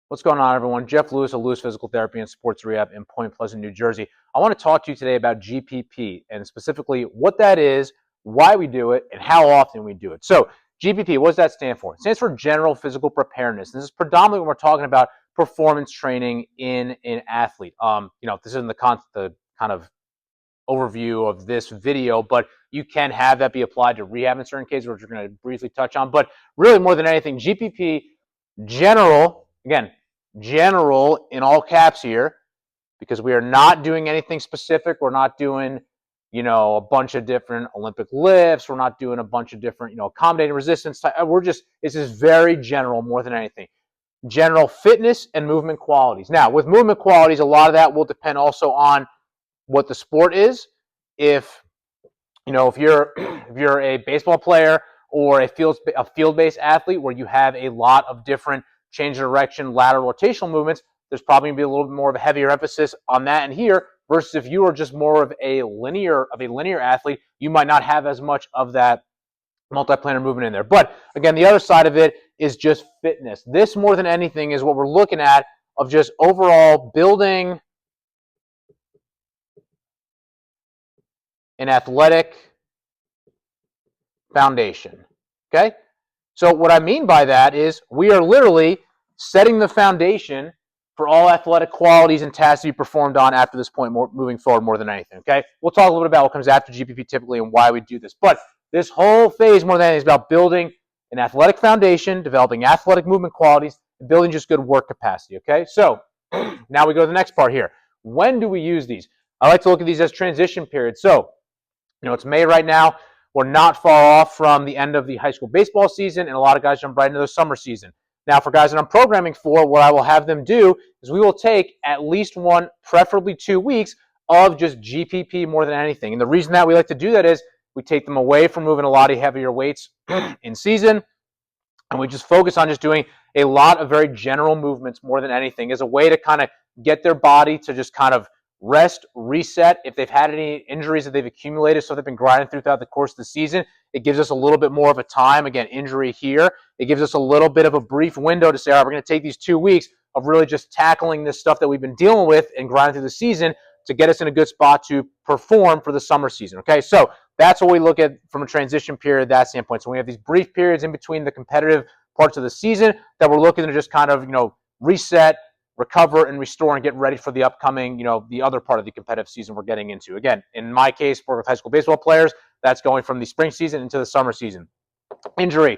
What's going on, everyone? Jeff Lewis of Lewis Physical Therapy and Sports Rehab in Point Pleasant, New Jersey. I want to talk to you today about GPP and specifically what that is, why we do it, and how often we do it. So GPP, what does that stand for? It stands for General Physical Preparedness. This is predominantly when we're talking about performance training in an athlete. This isn't the kind of overview of this video, but you can have that be applied to rehab in certain cases, which we're going to briefly touch on. But really, more than anything, GPP General, again, general in all caps here, because we are not doing anything specific. We're not doing, a bunch of different Olympic lifts. We're not doing a bunch of different, accommodating resistance. This is very general more than anything. General fitness and movement qualities. Now, with movement qualities, a lot of that will depend also on what the sport is. If you're a baseball player or a field-based athlete where you have a lot of different change of direction, lateral rotational movements, there's probably going to be a little bit more of a heavier emphasis on that and here, versus if you are just more of a linear athlete, you might not have as much of that multiplanar movement in there. But again, the other side of it is just fitness. This, more than anything, is what we're looking at of just overall building an athletic foundation. Okay? So what I mean by that is we are literally setting the foundation for all athletic qualities and tasks to be performed on after this point, moving forward more than anything. Okay? We'll talk a little bit about what comes after GPP typically and why we do this. But this whole phase, more than anything, is about building an athletic foundation, developing athletic movement qualities, and building just good work capacity. Okay? So now we go to the next part here. When do we use these? I like to look at these as transition periods. So, it's May right now. We're not far off from the end of the high school baseball season, and a lot of guys jump right into the summer season. Now, for guys that I'm programming for, what I will have them do is we will take at least one, preferably 2 weeks, of just GPP more than anything. And the reason that we like to do that is we take them away from moving a lot of heavier weights in season, and we just focus on just doing a lot of very general movements more than anything as a way to kind of get their body to just kind of rest, reset. If they've had any injuries that they've accumulated, so they've been grinding throughout the course of the season, it gives us a little bit more of a time. Again, injury here. It gives us a little bit of a brief window to say, all right, we're going to take these 2 weeks of really just tackling this stuff that we've been dealing with and grinding through the season to get us in a good spot to perform for the summer season. Okay, so that's what we look at from a transition period, that standpoint. So we have these brief periods in between the competitive parts of the season that we're looking to just kind of, reset, recover, and restore and get ready for the upcoming, the other part of the competitive season we're getting into. Again, in my case, for high school baseball players, that's going from the spring season into the summer season. Injury.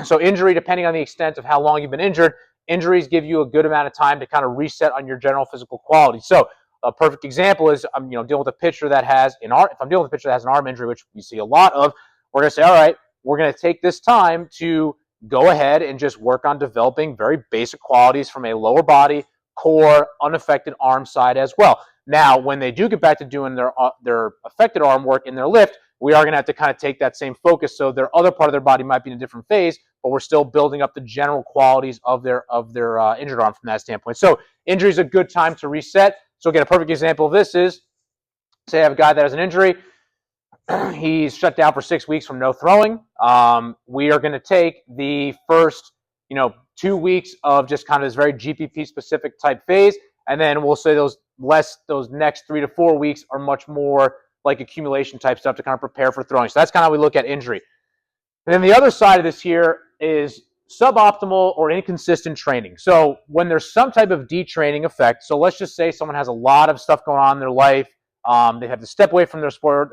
So injury, depending on the extent of how long you've been injured, injuries give you a good amount of time to kind of reset on your general physical quality. So a perfect example is I'm dealing with a pitcher that has if I'm dealing with a pitcher that has an arm injury, which we see a lot of, we're going to say, all right, we're going to take this time to go ahead and just work on developing very basic qualities from a lower body, core, unaffected arm side as well. Now, when they do get back to doing their affected arm work in their lift, we are going to have to kind of take that same focus. So their other part of their body might be in a different phase, but we're still building up the general qualities of their injured arm from that standpoint. So injury is a good time to reset. So again, a perfect example of this is, say I have a guy that has an injury. He's shut down for 6 weeks from no throwing. We are going to take the first, 2 weeks of just kind of this very GPP specific type phase, and then we'll say those next 3 to 4 weeks are much more like accumulation type stuff to kind of prepare for throwing. So that's kind of how we look at injury. And then the other side of this here is suboptimal or inconsistent training. So when there's some type of detraining effect, so let's just say someone has a lot of stuff going on in their life. They have to step away from their sport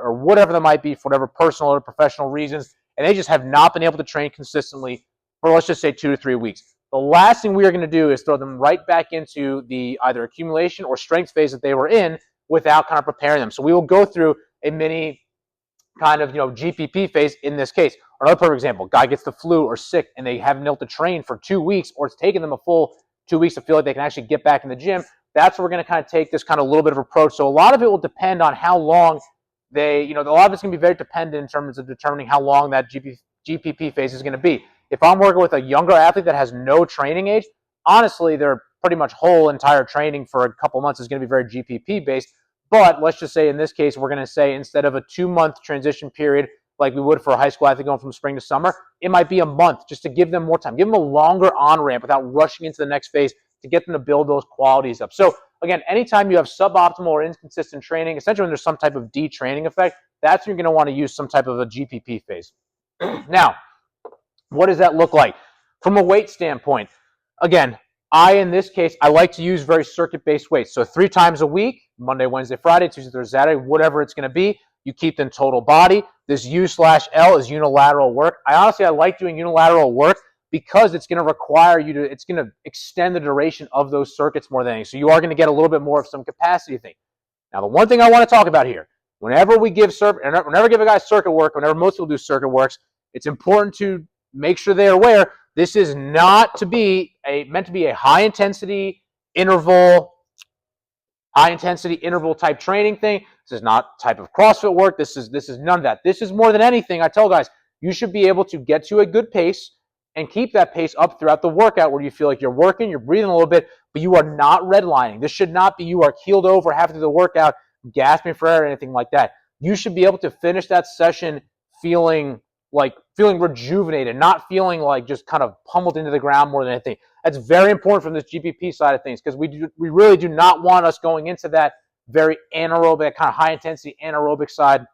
or whatever that might be for whatever personal or professional reasons, and they just have not been able to train consistently for, let's just say, 2 to 3 weeks. The last thing we are going to do is throw them right back into the either accumulation or strength phase that they were in without kind of preparing them. So we will go through a mini kind of, GPP phase in this case. Another perfect example, guy gets the flu or sick and they haven't been able to train for 2 weeks, or it's taken them a full 2 weeks to feel like they can actually get back in the gym. That's where we're going to kind of take this kind of little bit of approach. So a lot of it will depend on how long a lot of it's going to be very dependent in terms of determining how long that GPP phase is going to be. If I'm working with a younger athlete that has no training age, honestly, their pretty much whole entire training for a couple months is going to be very GPP based. But let's just say in this case, we're going to say instead of a 2-month transition period like we would for a high school athlete going from spring to summer. It might be a month just to give them more time. Give them a longer on-ramp without rushing into the next phase to get them to build those qualities up. So again, anytime you have suboptimal or inconsistent training, essentially when there's some type of detraining effect, that's when you're going to want to use some type of a GPP phase. Now, what does that look like? From a weight standpoint, again, in this case, I like to use very circuit-based weights. So 3 times a week, Monday, Wednesday, Friday, Tuesday, Thursday, Saturday, whatever it's going to be, you keep them total body. This U/L is unilateral work. I like doing unilateral work because it's going to require you to, it's going to extend the duration of those circuits more than anything. So you are going to get a little bit more of some capacity thing. Now, the one thing I want to talk about here, whenever we give a guy circuit work, whenever most people do circuit works, it's important to make sure they're aware this is not meant to be a high intensity interval type training thing. This is not type of CrossFit work. This is none of that. This is more than anything. I tell guys, you should be able to get to a good pace and keep that pace up throughout the workout where you feel like you're working, you're breathing a little bit, but you are not redlining. This should not be you are keeled over halfway through the workout, gasping for air or anything like that. You should be able to finish that session feeling rejuvenated, not feeling like just kind of pummeled into the ground more than anything. That's very important from this GPP side of things because we really do not want us going into that very anaerobic, kind of high-intensity anaerobic side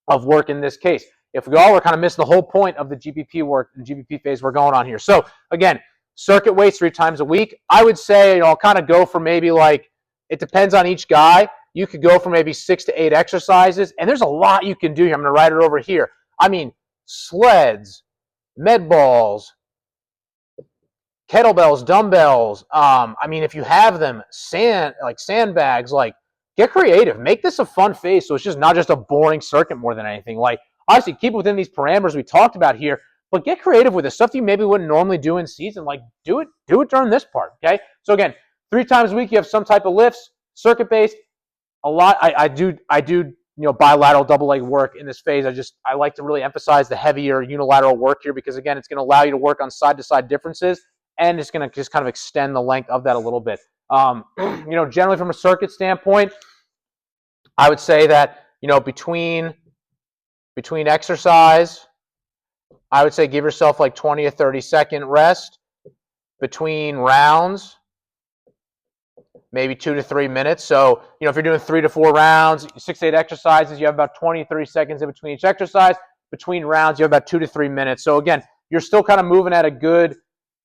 of work in this case. If we are, we're kind of missing the whole point of the GPP work and GPP phase we're going on here. So, again, circuit weights 3 times a week. I would say, I'll kind of go for maybe it depends on each guy. You could go for maybe 6 to 8 exercises, and there's a lot you can do here. I'm going to write it over here. I mean, sleds, med balls, kettlebells, dumbbells. If you have them, sandbags, get creative. Make this a fun phase so it's just not just a boring circuit more than anything. Obviously, keep it within these parameters we talked about here, but get creative with it. Stuff that you maybe wouldn't normally do in season. Do it during this part, okay? So again, 3 times a week you have some type of lifts, circuit-based. A lot. I do bilateral double leg work in this phase. I like to really emphasize the heavier unilateral work here because again, it's going to allow you to work on side-to-side differences, and it's going to just kind of extend the length of that a little bit. Generally from a circuit standpoint, I would say that between exercise, I would say give yourself 20 or 30 second rest. Between rounds, maybe 2 to 3 minutes. So, if you're doing 3 to 4 rounds, 6 to 8 exercises, you have about 20, 30 seconds in between each exercise. Between rounds, you have about 2 to 3 minutes. So again, you're still kind of moving at a good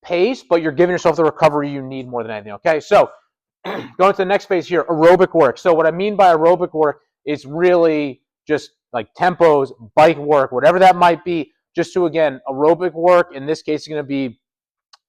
pace, but you're giving yourself the recovery you need more than anything, okay? So going to the next phase here, aerobic work. So what I mean by aerobic work is really just tempos, bike work, whatever that might be, just to, again, aerobic work in this case is going to be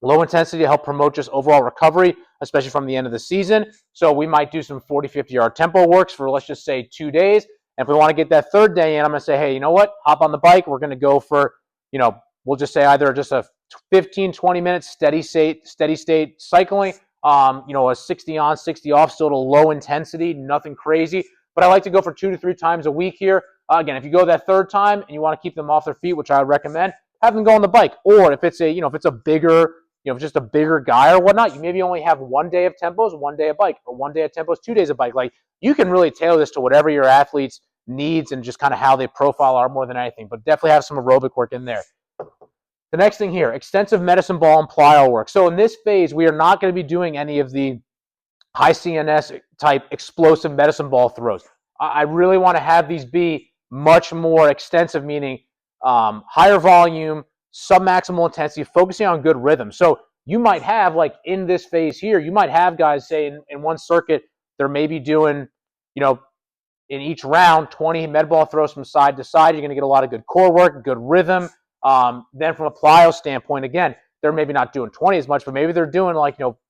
low intensity to help promote just overall recovery, especially from the end of the season. So we might do some 40, 50-yard tempo works for, let's just say, 2 days. And if we want to get that 3rd day in, I'm going to say, hey, you know what? Hop on the bike. We're going to go for, we'll just say either just a 15, 20-minute steady state cycling, a 60 on, 60 off, still at a low intensity, nothing crazy. But I like to go for 2 to 3 times a week here. Again, if you go that 3rd time and you want to keep them off their feet, which I would recommend, have them go on the bike. Or if it's a bigger, just a bigger guy or whatnot, you maybe only have 1 day of tempos, 1 day of bike, or 1 day of tempos, 2 days of bike. You can really tailor this to whatever your athlete's needs and just kind of how they profile are more than anything. But definitely have some aerobic work in there. The next thing here, extensive medicine ball and plyo work. So in this phase, we are not going to be doing any of the high CNS type explosive medicine ball throws. I really want to have these be much more extensive, meaning higher volume, submaximal intensity, focusing on good rhythm. So you might have, in this phase here, you might have guys say in one circuit, they're maybe doing, in each round, 20 med ball throws from side to side. You're going to get a lot of good core work, good rhythm. Then from a plyo standpoint, again, they're maybe not doing 20 as much, but maybe they're doing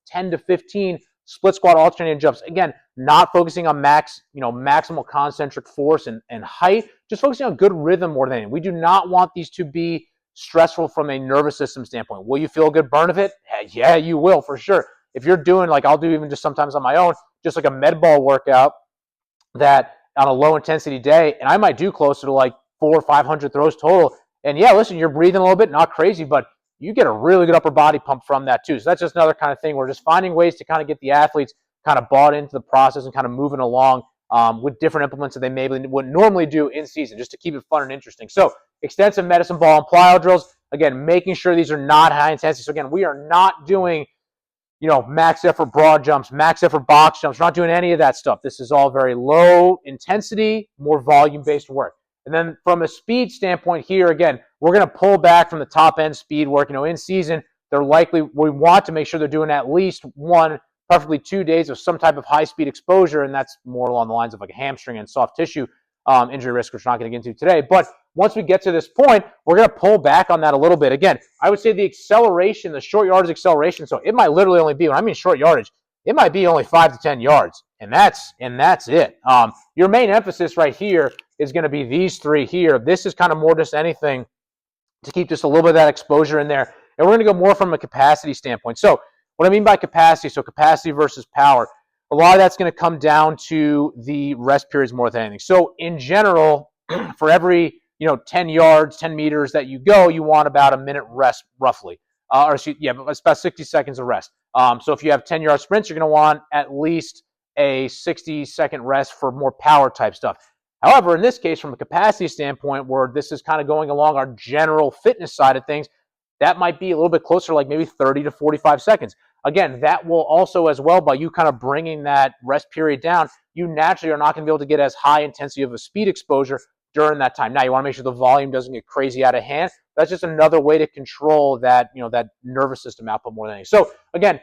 10 to 15 split squat alternating jumps. Again, not focusing on maximal concentric force and height, just focusing on good rhythm more than anything. We do not want these to be stressful from a nervous system standpoint. Will you feel a good burn of it? Yeah, you will for sure. If you're doing, I'll do even just sometimes on my own, just a med ball workout that on a low intensity day, and I might do closer to 400 or 500 throws total. And yeah, listen, you're breathing a little bit, not crazy, but you get a really good upper body pump from that too. So that's just another kind of thing. We're just finding ways to kind of get the athletes kind of bought into the process and kind of moving along with different implements that they maybe wouldn't normally do in season, just to keep it fun and interesting. So extensive medicine ball and plyo drills, again, making sure these are not high intensity. So again, we are not doing max effort broad jumps, max effort box jumps. We're not doing any of that stuff. This is all very low intensity, more volume-based work. And then from a speed standpoint here, again, we're going to pull back from the top end speed work. In season, we want to make sure they're doing at least 1, preferably 2 days of some type of high speed exposure. And that's more along the lines of like a hamstring and soft tissue injury risk, which we're not going to get into today. But once we get to this point, we're going to pull back on that a little bit. Again, I would say the acceleration, the short yardage acceleration, so it might literally only be, when I mean short yardage, it might be only 5 to 10 yards, and that's it. Your main emphasis right here is going to be these 3 here. This is kind of more just anything to keep just a little bit of that exposure in there. And we're going to go more from a capacity standpoint. So what I mean by capacity, so capacity versus power, a lot of that's going to come down to the rest periods more than anything. So in general, for every 10 yards, 10 meters that you go, you want about a minute rest roughly. It's about 60 seconds of rest. So if you have 10-yard sprints, you're going to want at least a 60-second rest for more power type stuff. However, in this case, from a capacity standpoint, where this is kind of going along our general fitness side of things, that might be a little bit closer, like maybe 30 to 45 seconds. Again, that will also as well, by you kind of bringing that rest period down, you naturally are not going to be able to get as high intensity of a speed exposure during that time. Now, you want to make sure the volume doesn't get crazy out of hand. That's just another way to control that, that nervous system output more than anything. So again,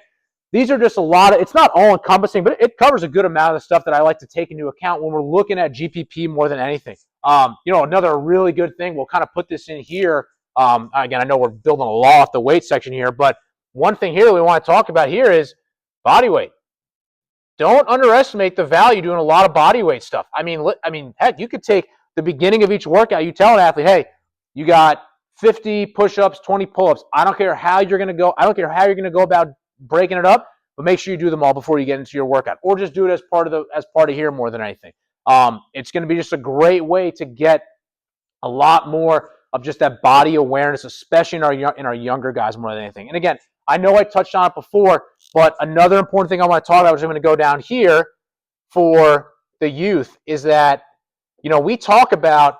these are just a lot of, it's not all encompassing, but it covers a good amount of the stuff that I like to take into account when we're looking at GPP more than anything. Another really good thing, we'll kind of put this in here. Again, I know we're building a lot off the weight section here, but one thing here that we want to talk about here is body weight. Don't underestimate the value doing a lot of body weight stuff. I mean, heck, you could take the beginning of each workout, you tell an athlete, hey, you got 50 push-ups, 20 pull-ups. I don't care how you're going to go. I don't care how you're going to go about breaking it up, but make sure you do them all before you get into your workout, or just do it as part of here more than anything. It's going to be just a great way to get a lot more of just that body awareness, especially in our younger guys more than anything. And again, I know I touched on it before, but another important thing I want to talk about, which I'm going to go down here for the youth, is that we talk about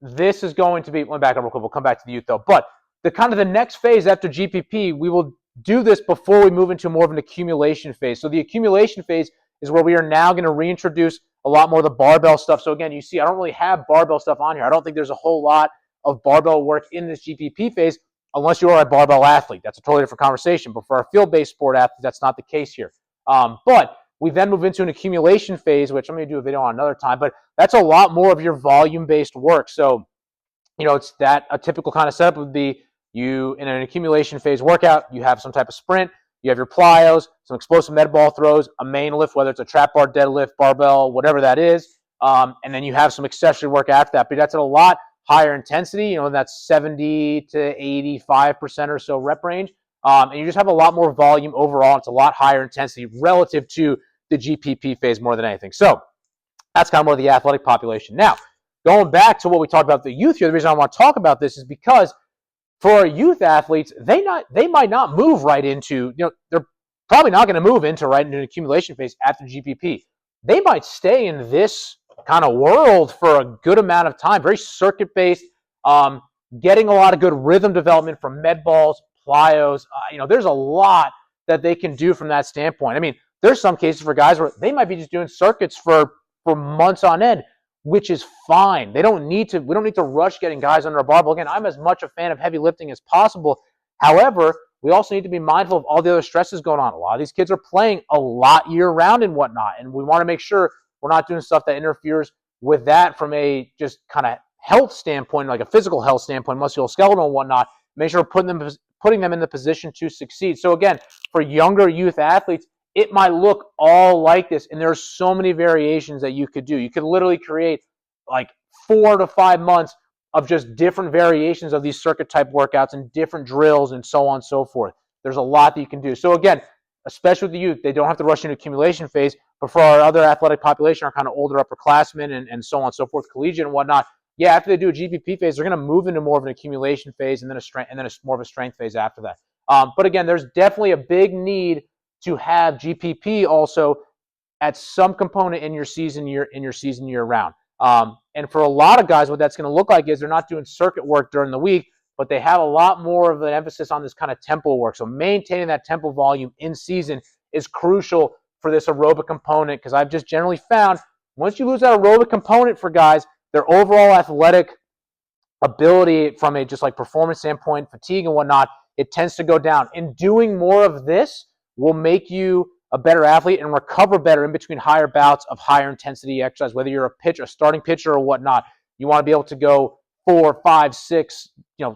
this is going to be, let me back up real quick, we'll come back to the youth though, but the next phase after GPP, we will do this before we move into more of an accumulation phase. So the accumulation phase is where we are now going to reintroduce a lot more of the barbell stuff. So again, you see, I don't really have barbell stuff on here. I don't think there's a whole lot of barbell work in this GPP phase unless you are a barbell athlete. That's a totally different conversation. But for our field-based sport athletes, that's not the case here. But we then move into an accumulation phase, which I'm going to do a video on another time, but that's a lot more of your volume-based work. So, it's that a typical kind of setup would be you, in an accumulation phase workout, you have some type of sprint, you have your plyos, some explosive med ball throws, a main lift, whether it's a trap bar, deadlift, barbell, whatever that is, and then you have some accessory work after that. But that's at a lot higher intensity, that's 70 to 85% or so rep range. And you just have a lot more volume overall. It's a lot higher intensity relative to the GPP phase more than anything. So that's kind of more the athletic population. Now, going back to what we talked about the youth here, the reason I want to talk about this is because for our youth athletes, they might not move right into, they're probably not going to move into right into an accumulation phase after GPP. They might stay in this kind of world for a good amount of time, very circuit-based, getting a lot of good rhythm development from med balls, plyos. There's a lot that they can do from that standpoint. I mean, there's some cases for guys where they might be just doing circuits for months on end, which is fine. We don't need to rush getting guys under a barbell. Again, I'm as much a fan of heavy lifting as possible. However, we also need to be mindful of all the other stresses going on. A lot of these kids are playing a lot year-round and whatnot, and we want to make sure we're not doing stuff that interferes with that from a just kind of health standpoint, like a physical health standpoint, musculoskeletal and whatnot. Make sure we're putting them in the position to succeed. So again, for younger youth athletes, it might look all like this, and there's so many variations that you could do. You could literally create like 4 to 5 months of just different variations of these circuit type workouts and different drills and so on and so forth. There's a lot that you can do. So again, especially with the youth, they don't have to rush into accumulation phase, but for our other athletic population, our kind of older upperclassmen and so on and so forth, collegiate and whatnot, yeah, after they do a GPP phase, they're going to move into more of an accumulation phase and then more of a strength phase after that. But again, there's definitely a big need to have GPP also at some component in your season year round. And for a lot of guys, what that's going to look like is they're not doing circuit work during the week, but they have a lot more of an emphasis on this kind of tempo work. So maintaining that tempo volume in season is crucial for this aerobic component, because I've just generally found once you lose that aerobic component for guys, their overall athletic ability from a just like performance standpoint, fatigue and whatnot, it tends to go down. And doing more of this will make you a better athlete and recover better in between higher bouts of higher intensity exercise, whether you're a starting pitcher or whatnot. You want to be able to go 4, 5, 6,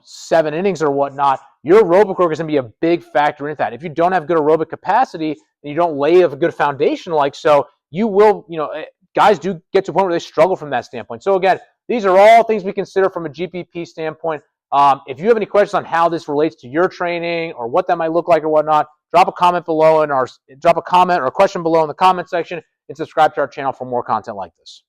7 innings or whatnot. Your aerobic work is going to be a big factor in that. If you don't have good aerobic capacity and you don't lay a good foundation like so, you will, guys do get to a point where they struggle from that standpoint. So again, these are all things we consider from a GPP standpoint. If you have any questions on how this relates to your training or what that might look like or whatnot, drop a comment or a question below in the comment section, and subscribe to our channel for more content like this.